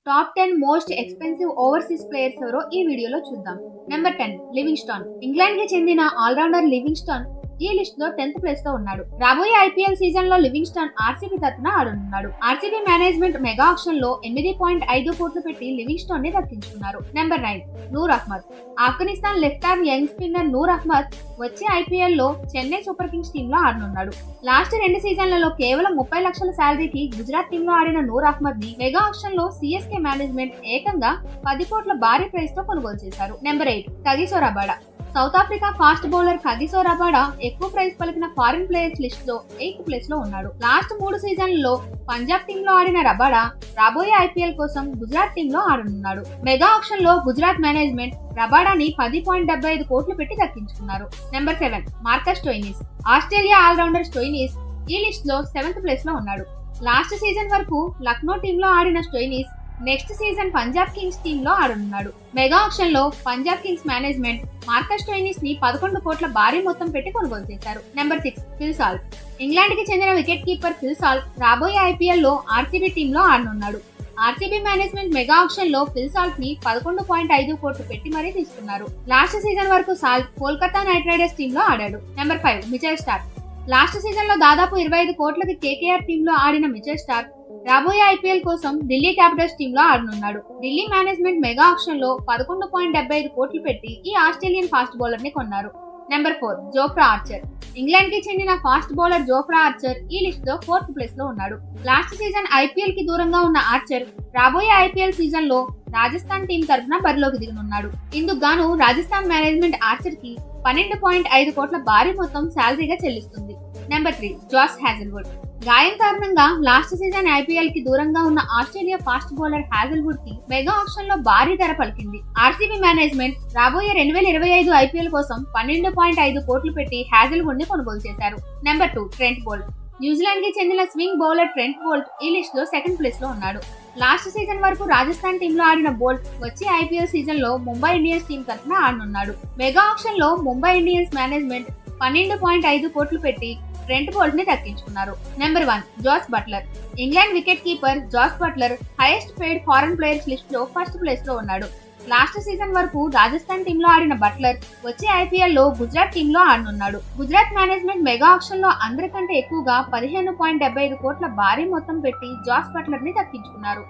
Top 10 most expensive overseas players ఎవరో ఈ వీడియోలో చూద్దాం. Number 10 Livingstone. ఇంగ్లాండ్ కి చెందిన ఆల్రౌండర్ లివింగ్స్టోన్ ఈ లిస్ట్ లో 10th ప్లేస్ లో ఉన్నాడు. రాబోయే ఐపీఎల్ సీజన్ లో లివింగ్స్టోన్ ఆర్సీబీ తరఫున ఆడనున్నాడు. ఆర్సీబీ మేనేజ్మెంట్ మెగా ఆక్షన్ లో 8.5 కోట్లు పెట్టి లివింగ్స్టోన్ ని దక్కించుకున్నారు. Number 9 Noor Ahmad. Afghanistan left arm young spinner Noor Ahmad వచ్చే ఐపీఎల్ లో చెన్నై సూపర్ కింగ్స్ టీమ్ లో ఆడనున్నాడు. లాస్ట్ 2 సీజన్లలో కేవలం 30 లక్షల శాలరీకి గుజరాత్ టీమ్ లో ఆడిన నూర్ అహ్మద్ ని మెగా ఆక్షన్ లో సిఎస్కే మేనేజ్మెంట్ ఏకంగా 10 కోట్ల భారీ ప్రైస్ తో కొనుగోలు చేశారు. Number 8 Kagiso Rabada. South Africa fast bowler Kagiso Rabada ఎక్కువ ప్రైస్ పలికిన ఫారిన్ ప్లేయర్స్ లిస్ట్ లో 8th ప్లేస్ లో ఉన్నాడు. లాస్ట్ 3 సీజన్లలో పంజాబ్ టీమ్ లో ఆడిన రబాడా రాబోయే ఐపీఎల్ కోసం గుజరాత్ టీమ్ లో ఆడనున్నాడు. మెగా ఆక్షన్ లో గుజరాత్ మేనేజ్మెంట్ రబాడాని 10.75 కోట్లు పెట్టి దక్కించుకున్నారు. Number 7 Marcus Stoinis. Australia allrounder Stoinis ఈ లిస్ట్ లో 7th ప్లేస్ లో ఉన్నాడు. లాస్ట్ సీజన్ వరకు లక్నో టీమ్ లో ఆడిన Stoinis next season Punjab Kings team లో ఆడనున్నాడు. మెగా ఆక్షన్ లో Punjab Kings management Marcus Stoinis ని 11 కోట్ల భారీ మొత్తం పెట్టి కొనుగోలు చేశారు. Number 6 Phil Salt. ఇంగ్లాండ్ కి చెందిన వికెట్ కీపర్ ఫిల్ సాల్ట్ రాబోయే ఐపీఎల్ లో ఆర్సీబీ టీమ్ లో ఆడనున్నాడు. ఆర్సీబీ మేనేజ్మెంట్ మెగా ఆక్షన్ లో ఫిల్ సాల్ట్ ని 11.5 కోట్లు పెట్టి మరీ తీసుకున్నారు. లాస్ట్ సీజన్ వరకు salt Kolkata night riders team లో ఆడాడు. Number 5 Mitchell Starc. Last season లో దాదాపు 25 కోట్లకి కేకేఆర్ టీమ్ లో ఆడిన మిచెల్ స్టార్క్ రాబోయే ఐపీఎల్ కోసం ఢిల్లీ క్యాపిటల్స్ టీమ్ లో ఆడనున్నాడు. ఢిల్లీ మేనేజ్మెంట్ మెగా ఆక్షన్ లో 11.75 కోట్లు పెట్టి ఈ ఆస్ట్రేలియన్ ఫాస్ట్ బౌలర్ ని కొన్నారు. Number 4 Jofra Archer. ఇంగ్లాండ్ కి చెందిన ఫాస్ట్ బౌలర్ జోఫ్రా ఆర్చర్ ఈ లిస్ట్ లో 4th ప్లేస్ లో ఉన్నాడు. లాస్ట్ సీజన్ ఐపీఎల్ కి దూరంగా ఉన్న ఆర్చర్ రాబోయే ఐపీఎల్ సీజన్ లో రాజస్థాన్ టీం తరఫున బరిలోకి దిగనున్నాడు. ఇందుకు గాను రాజస్థాన్ మేనేజ్మెంట్ ఆర్చర్ కి 12.5 కోట్ల భారీ మొత్తం శాలరీగా చెల్లిస్తుంది. Number 3 Josh Hazlewood. గాయం కారణంగా లాస్ట్ సీజన్ ఐపీఎల్ కి దూరంగా ఉన్న ఆస్ట్రేలియా ఫాస్ట్ బౌలర్ హ్యాజెల్వుడ్ కి మెగా ఆక్షన్ లో భారీ ధర పలికింది. ఆర్సీబీ మేనేజ్మెంట్ రాబోయే 2025 ఐపీఎల్ కోసం 12.5 కోట్లు పెట్టి హ్యాజెల్వుడ్ ని కొనుగోలు చేశారు. Number 2 Trent Boult. న్యూజిలాండ్ కి చెందిన స్వింగ్ బౌలర్ ట్రెంట్ బోల్ట్ ఈ లిస్ట్ లో 2nd ప్లేస్ లో ఉన్నాడు. లాస్ట్ సీజన్ వరకు రాజస్థాన్ టీమ్ లో ఆడిన బోల్ట్ వచ్చే ఐపీఎల్ సీజన్ లో ముంబై ఇండియన్స్ టీం తరఫున ఆడనున్నాడు. మెగా ఆక్షన్ లో ముంబై ఇండియన్స్ మేనేజ్మెంట్ 12.5 కోట్లు పెట్టి ట్రెంట్ బోల్ట్ ని దక్కించుకున్నారు. Number 1 Jos Buttler. England wicketkeeper Jos Buttler highest paid foreign players list లో 1st ప్లేస్ లో ఉన్నాడు. లాస్ట్ సీజన్ వరకు రాజస్థాన్ టీమ్ లో ఆడిన బట్లర్ వచ్చే ఐపీఎల్ లో గుజరాత్ టీమ్ లో ఆడనున్నాడు. గుజరాత్ మేనేజ్మెంట్ మెగా ఆక్షన్ లో అందరికంటే ఎక్కువగా 15.75 కోట్ల భారీ మొత్తం పెట్టి జాస్ బట్లర్ ని దక్కించుకున్నారు.